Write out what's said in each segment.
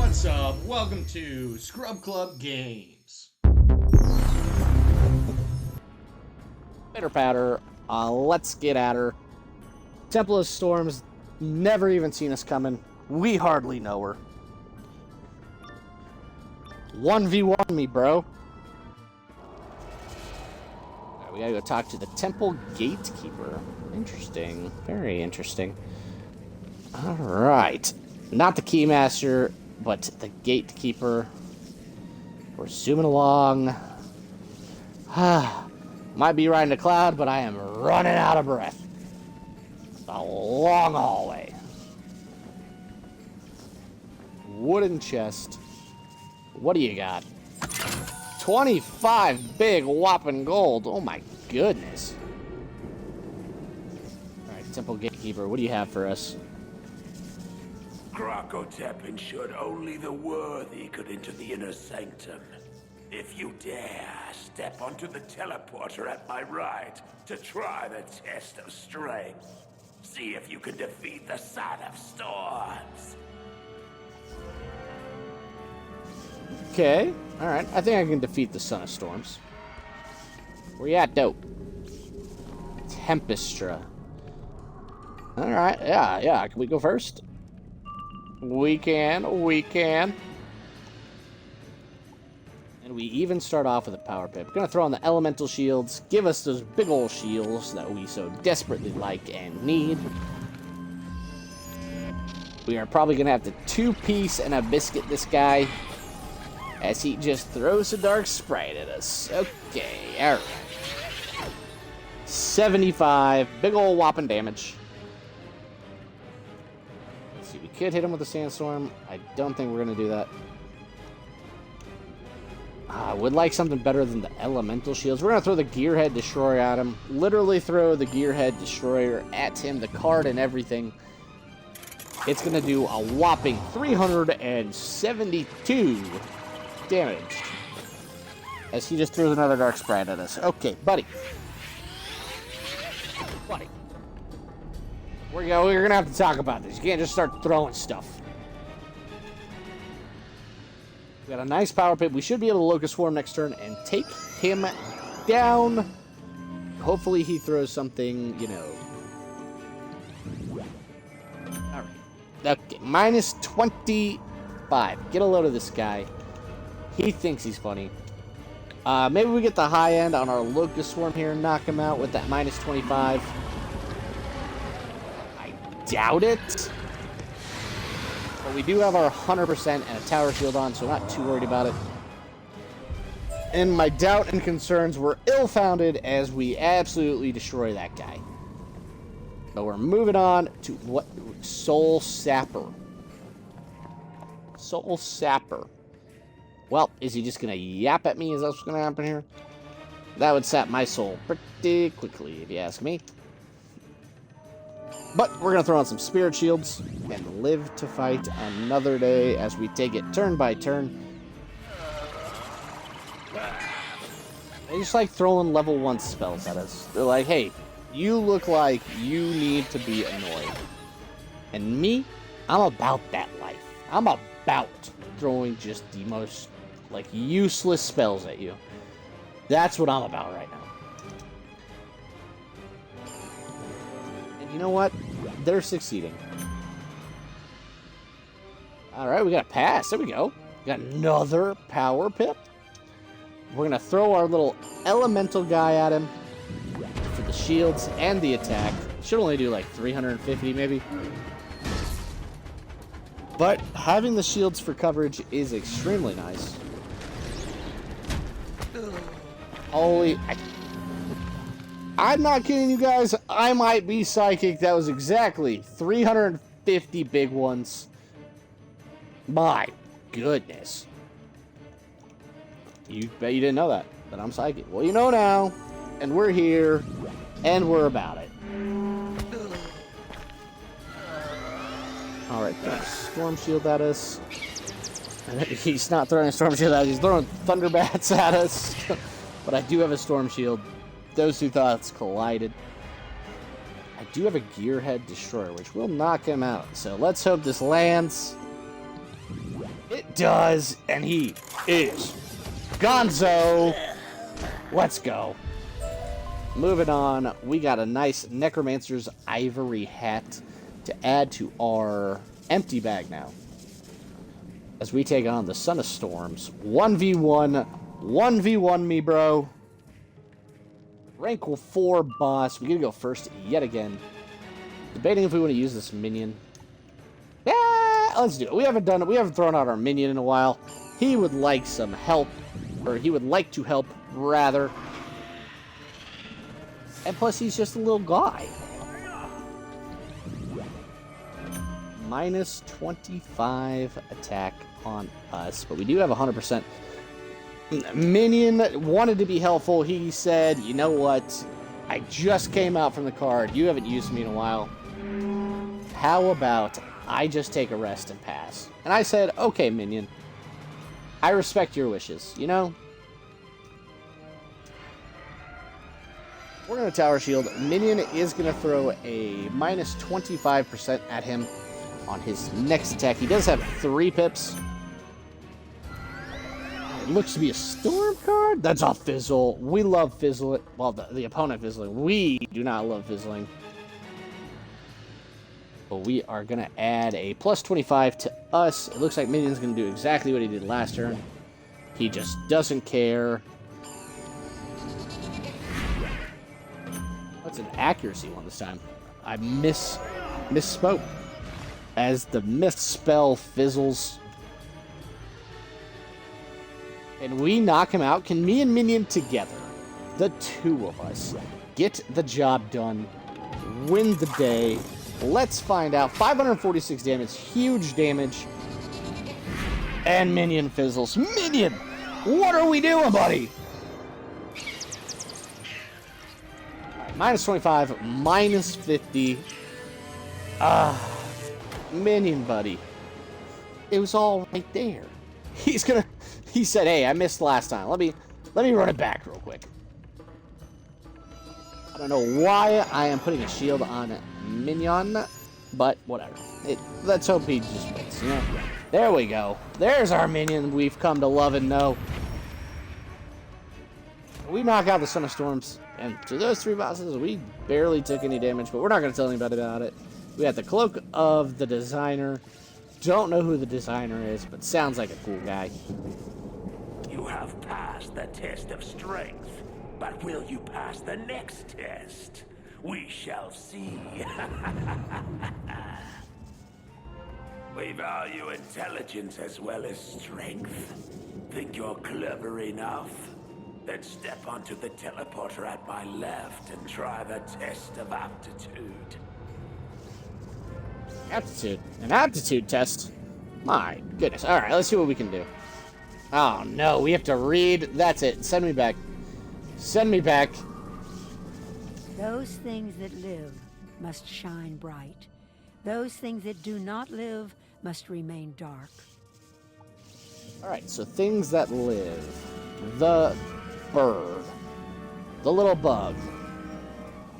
What's up? Welcome to Scrub Club Games. Pitter patter, let's get at her. Temple of Storms, never even seen us coming. We hardly know her. 1v1 me, bro. Right, we gotta go talk to the Temple Gatekeeper. Interesting. Very interesting. Alright. Not the Keymaster, but the Gatekeeper. We're zooming along. Might be riding a cloud, but I am running out of breath. It's a long hallway. Wooden chest. What do you got? 25 big whopping gold. Oh my goodness. Alright, Temple Gatekeeper, what do you have for us? Krokopatra ensured only the worthy could enter the inner sanctum. If you dare, step onto the teleporter at my right to try the test of strength. See if you can defeat the Son of Storms. Okay, alright. I think I can defeat the Son of Storms. Where you at, dope? Tempestra. Alright, yeah. Can we go first? We can. And we even start off with a power pip. We're gonna throw on the elemental shields. Give us those big old shields that we so desperately like and need. We are probably gonna have to two-piece and a biscuit this guy, as he just throws a dark sprite at us. Okay, alright. 75, big ol' whopping damage. Let's see, we could hit him with a sandstorm. I don't think we're gonna do that. I would like something better than the elemental shields. We're gonna throw the Gearhead Destroyer at him. Literally throw the Gearhead Destroyer at him, the card and everything. It's gonna do a whopping 372 damage, as he just throws another dark sprite at us. Okay, buddy. We're gonna have to talk about this. You can't just start throwing stuff. We got a nice power pip. We should be able to Locust Swarm next turn and take him down. Hopefully he throws something, you know. Alright. Okay, minus 25. Get a load of this guy. He thinks he's funny. Maybe we get the high end on our Locust Swarm here and knock him out with that minus 25. I doubt it. But we do have our 100% and a tower shield on, so I'm not too worried about it. And my doubt and concerns were ill-founded as we absolutely destroy that guy. But we're moving on to what? Soul Sapper. Soul Sapper. Well, is he just going to yap at me? Is that what's going to happen here? That would sap my soul pretty quickly, if you ask me. But we're going to throw on some Spirit Shields and live to fight another day as we take it turn by turn. They just like throwing level 1 spells at us. They're like, hey, you look like you need to be annoyed. And me, I'm about that life. I'm about throwing just the most, like, useless spells at you. That's what I'm about right now. And you know what? They're succeeding. Alright, we got a pass. There we go. We got another power pip. We're going to throw our little elemental guy at him for the shields and the attack. Should only do like 350 maybe. But having the shields for coverage is extremely nice. Holy... I'm not kidding you guys. I might be psychic. That was exactly 350 big ones. My goodness. You bet you didn't know that. But I'm psychic. Well, you know now. And we're here. And we're about it. Alright, Storm Shield at us. He's not throwing a Storm Shield at us. He's throwing Thunder Bats at us. But I do have a Storm Shield. Those two thoughts collided. I do have a Gearhead Destroyer, which will knock him out. So let's hope this lands. It does, and he is Gonzo. Let's go. Moving on, we got a nice Necromancer's Ivory hat to add to our empty bag now. As we take on the Son of Storms. 1v1. 1v1 me, bro. Rank 4 boss. We're going to go first yet again. Debating if we want to use this minion. Yeah, let's do it. We haven't thrown out our minion in a while. He would like some help. Or he would like to help, rather. And plus, he's just a little guy. Minus 25 attack on us. But we do have 100%. Minion wanted to be helpful. He said, you know what? I just came out from the card. You haven't used me in a while. How about I just take a rest and pass? And I said, okay, Minion. I respect your wishes, you know? We're going to Tower Shield. Minion is going to throw a minus 25% at him on his next attack. He does have 3 pips. It looks to be a Storm card. That's a Fizzle. We love Fizzle. Well, the opponent Fizzling. We do not love Fizzling. But we are going to add a plus 25 to us. It looks like Minion's going to do exactly what he did last turn. He just doesn't care. What's an accuracy one this time? I misspoke. As the misspell fizzles. And we knock him out. Can me and Minion together, the two of us, get the job done, win the day? Let's find out. 546 damage, huge damage. And Minion fizzles. Minion! What are we doing, buddy? Minus 25, minus 50. Minion, buddy. It was all right there. He said, hey, I missed last time. Let me run it back real quick. I don't know why I am putting a shield on Minion, but whatever. Let's hope he just wins, you know? There we go. There's our Minion we've come to love and know. We knock out the Son of Storms, and to those 3 bosses, we barely took any damage, but we're not going to tell anybody about it. We got the Cloak of the Designer. Don't know who the designer is, but sounds like a cool guy. You have passed the test of strength, but will you pass the next test? We shall see. We value intelligence as well as strength. Think you're clever enough? Then step onto the teleporter at my left and try the test of aptitude. Aptitude. An aptitude test? My goodness. Alright, let's see what we can do. Oh no, we have to read. That's it. Send me back. Send me back. Those things that live must shine bright. Those things that do not live must remain dark. Alright, so things that live. The bird. The little bug.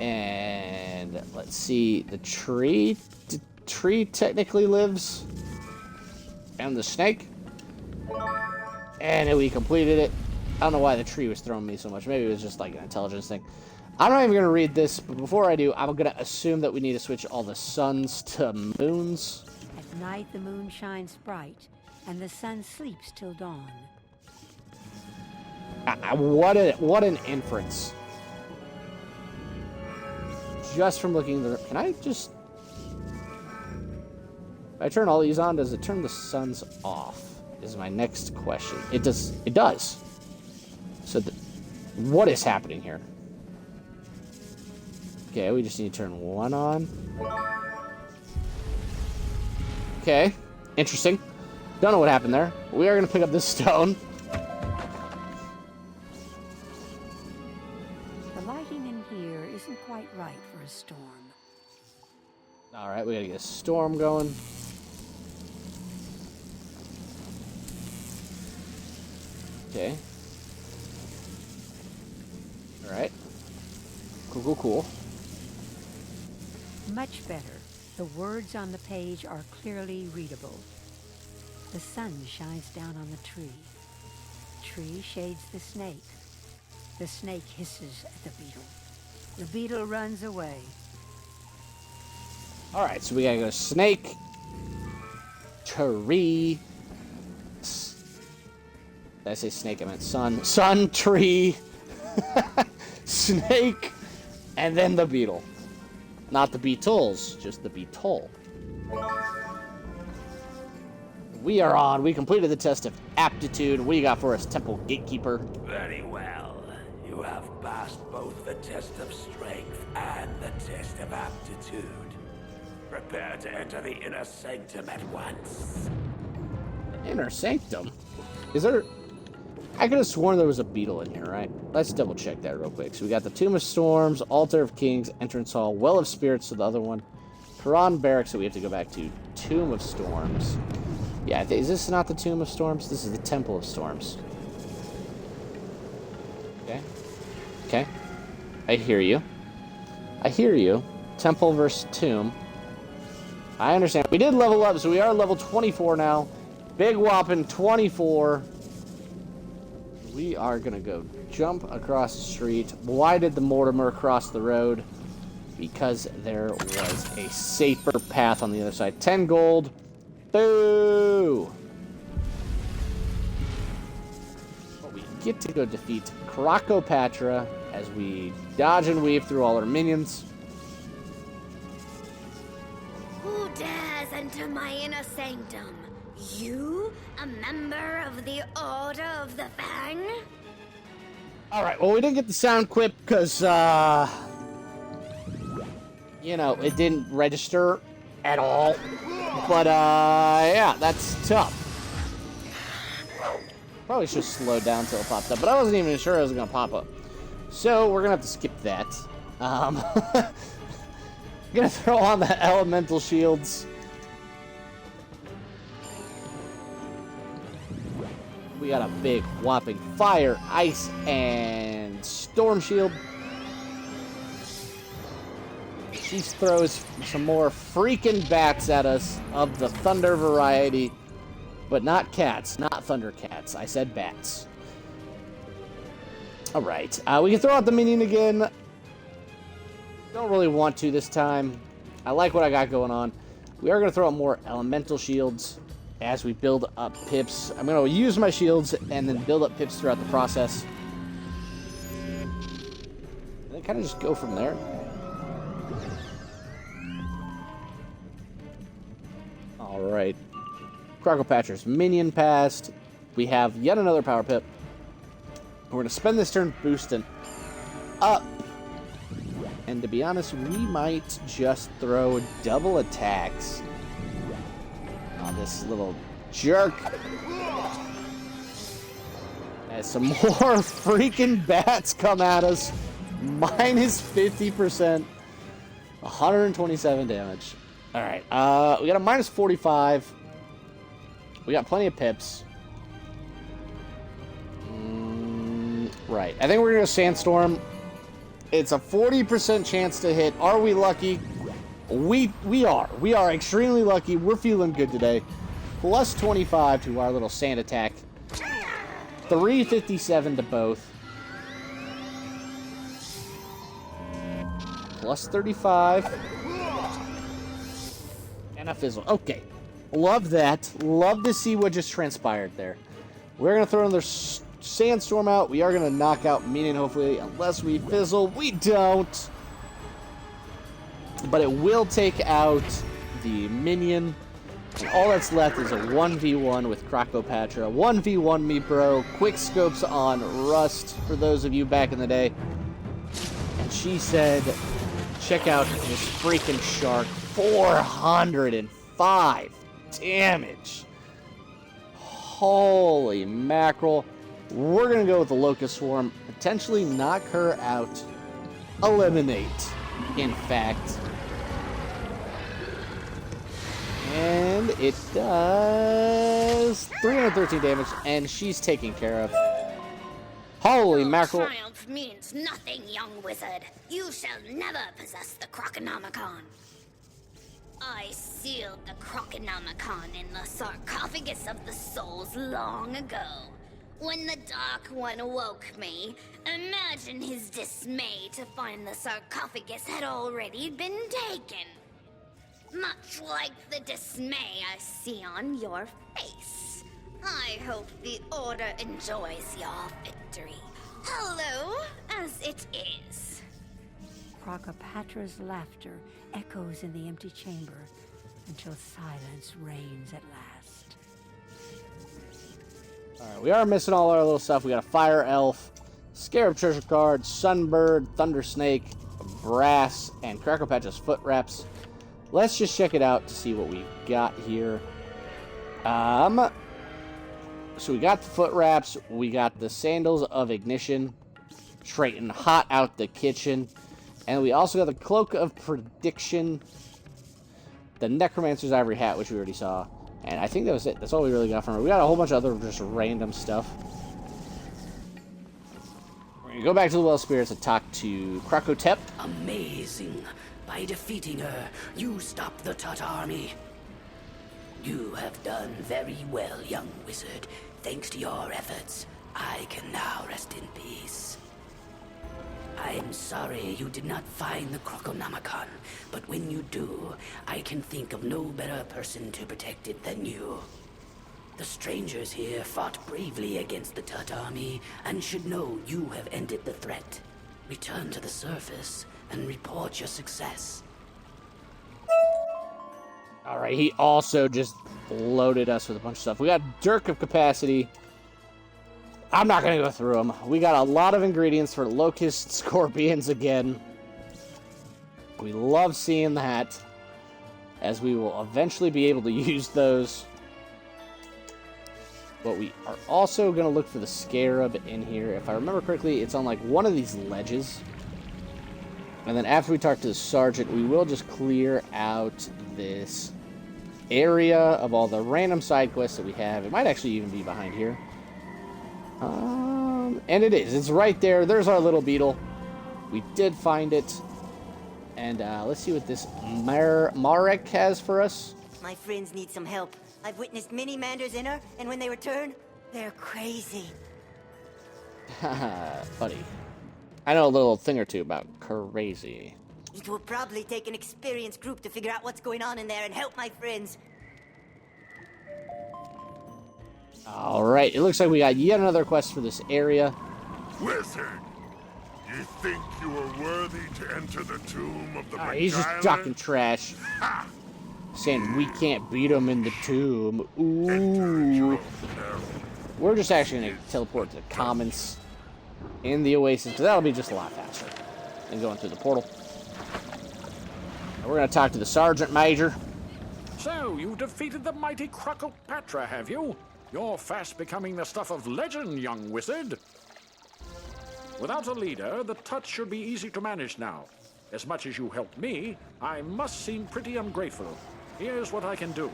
And let's see, the tree. The tree technically lives. And the snake. And we completed it. I don't know why the tree was throwing me so much. Maybe it was just like an intelligence thing. I'm not even going to read this, but before I do, I'm going to assume that we need to switch all the suns to moons. At night the moon shines bright, and the sun sleeps till dawn. What an inference. Just from looking at the... Can I just... If I turn all these on, does it turn the suns off? Is my next question. It does. It does. So, what is happening here? Okay, we just need to turn one on. Okay, interesting. Don't know what happened there. We are going to pick up this stone. The lighting in here isn't quite right for a storm. Alright, we got to get a storm going. Okay. Alright. Cool. Much better. The words on the page are clearly readable. The sun shines down on the tree. Tree shades the snake. The snake hisses at the beetle. The beetle runs away. All right, so we gotta go snake, tree. Did I say snake? I meant sun. Sun, tree, snake, and then the beetle. Not the beetles, just the beetle. We are on. We completed the test of aptitude. What do you got for us, Temple Gatekeeper? Very well. You have passed both the test of strength and the test of aptitude. Prepare to enter the inner sanctum at once. Inner sanctum? Is there... I could have sworn there was a beetle in here, right? Let's double check that real quick. So we got the Tomb of Storms, Altar of Kings, Entrance Hall, Well of Spirits, so the other one. Quran Barracks, so we have to go back to Tomb of Storms. Yeah, is this not the Tomb of Storms? This is the Temple of Storms. Okay. Okay. I hear you. I hear you. Temple versus Tomb. I understand. We did level up, so we are level 24 now. Big whopping 24. We are going to go jump across the street. Why did the Mortimer cross the road? Because there was a safer path on the other side. 10 gold. Boo! But we get to go defeat Krokopatra as we dodge and weave through all our minions. Who dares enter my inner sanctum? You? A member of the Order of the Fang? Alright, well, we didn't get the sound clip because, you know, it didn't register at all. But, yeah, that's tough. Probably should have slowed down until it popped up, but I wasn't even sure it was going to pop up. So, we're going to have to skip that. Gonna throw on the elemental shields. We got a big whopping fire, ice, and storm shield. She throws some more freaking bats at us of the thunder variety, but not cats, not thunder cats. I said bats. All right, we can throw out the minion again. Don't really want to this time. I like what I got going on. We are going to throw out more elemental shields as we build up pips. I'm going to use my shields and then build up pips throughout the process. And then kind of just go from there. Alright. Krokopatra's minion passed. We have yet another power pip. We're going to spend this turn boosting up. And to be honest, we might just throw double attacks on this little jerk. As some more freaking bats come at us. Minus 50%. 127 damage. Alright, we got a minus 45. We got plenty of pips. Right, I think we're going to Sandstorm. It's a 40% chance to hit. Are we lucky? We are. We are extremely lucky. We're feeling good today. Plus 25 to our little sand attack. 357 to both. Plus 35. And a fizzle. Okay. Love that. Love to see what just transpired there. We're going to throw another Sandstorm out. We are going to knock out minion, hopefully, unless we fizzle. We don't. But it will take out the minion. And all that's left is a 1v1 with Krokopatra. 1v1 me, bro. Quick scopes on Rust, for those of you back in the day. And she said, check out this freaking shark. 405 damage. Holy mackerel. We're going to go with the Locust Swarm. Potentially knock her out. Eliminate, in fact. And it does 313 damage, and she's taken care of. Holy mackerel. Triumph means nothing, young wizard. You shall never possess the Croconomicon. I sealed the Krokonomicon in the sarcophagus of the souls long ago. When the Dark One woke me, imagine his dismay to find the sarcophagus had already been taken. Much like the dismay I see on your face. I hope the Order enjoys your victory. Hello, as it is. Krokopatra's laughter echoes in the empty chamber until silence reigns at last. Alright, we are missing all our little stuff. We got a fire elf, scarab treasure card, sunbird, thunder snake, brass, and Krokopatra's foot wraps. Let's just check it out to see what we've got here. So we got the foot wraps, we got the sandals of ignition, straight and hot out the kitchen, and we also got the cloak of prediction, the necromancer's ivory hat, which we already saw, and I think that was it. That's all we really got from her. We got a whole bunch of other just random stuff. We're gonna go back to the Well of Spirits and talk to Krokopatra. Amazing. By defeating her, you stopped the Tut army. You have done very well, young wizard. Thanks to your efforts, I can now rest in peace. I'm sorry you did not find the Krokonomicon, but when you do, I can think of no better person to protect it than you. The strangers here fought bravely against the Tut army and should know you have ended the threat. Return to the surface and report your success. Alright, he also just loaded us with a bunch of stuff. We got Dirk of Capacity. I'm not going to go through them. We got a lot of ingredients for locust scorpions again. We love seeing that, as we will eventually be able to use those. But we are also going to look for the scarab in here. If I remember correctly, it's on like one of these ledges. And then after we talk to the sergeant, we will just clear out this area of all the random side quests that we have. It might actually even be behind here. And it is. It's right there. There's our little beetle. We did find it. And let's see what this Marek has for us. My friends need some help. I've witnessed many Manders in her, and when they return, they're crazy. Haha, buddy. I know a little thing or two about crazy. It will probably take an experienced group to figure out what's going on in there and help my friends. Alright, it looks like we got yet another quest for this area. Wizard, you think you are worthy to enter the tomb of the He's just talking trash. Saying we can't beat him in the tomb. Ooh. We're just actually going to teleport to the commons in the Oasis, because that'll be just a lot faster than going through the portal. And we're going to talk to the Sergeant Major. So, you defeated the mighty Krokopatra, have you? You're fast becoming the stuff of legend, young wizard. Without a leader, the Tut should be easy to manage now. As much as you helped me, I must seem pretty ungrateful. Here's what I can do.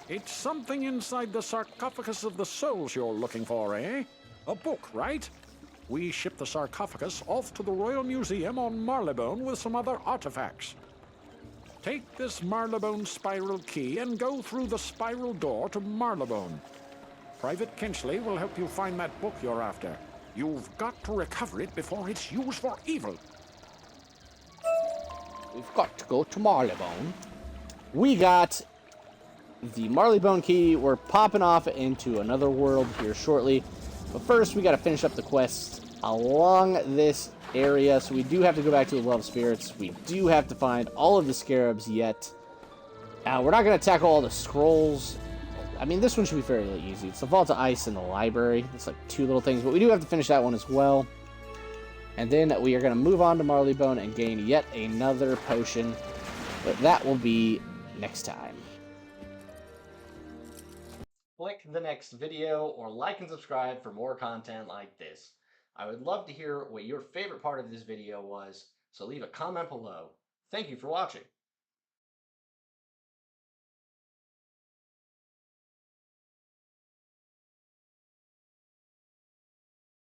It's something inside the sarcophagus of the souls you're looking for, eh? A book, right? We ship the sarcophagus off to the Royal Museum on Marylebone with some other artifacts. Take this Marylebone spiral key and go through the spiral door to Marylebone. Private Kinchley will help you find that book you're after. You've got to recover it before it's used for evil. We've got to go to Marylebone. We got the Marylebone key. We're popping off into another world here shortly. But first, we got to finish up the quests along this area. So we do have to go back to the Well of Spirits. We do have to find all of the scarabs yet. We're not going to tackle all the scrolls. I mean, this one should be fairly easy. It's the Vault of Ice in the library. It's like two little things, but we do have to finish that one as well. And then we are going to move on to Marylebone and gain yet another potion. But that will be next time. Click the next video or like and subscribe for more content like this. I would love to hear what your favorite part of this video was, so leave a comment below. Thank you for watching.